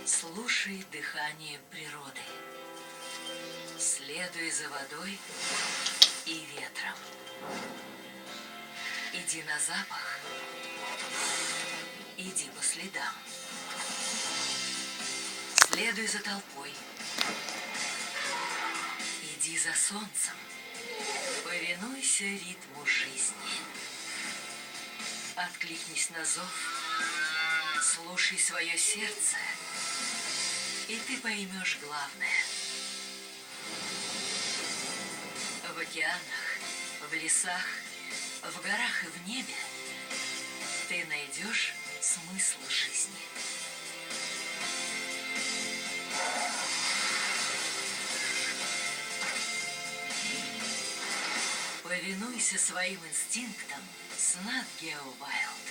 Слушай дыхание природы. Следуй за водой и ветром. Иди на запах, иди по следам. Следуй за толпой, иди за солнцем. Повинуйся ритму жизни. Откликнись на зов, слушай свое сердце, и ты поймешь главное. В океанах, в лесах, в горах и в небе ты найдешь смысл жизни. Повинуйся своим инстинктам с геоваилд.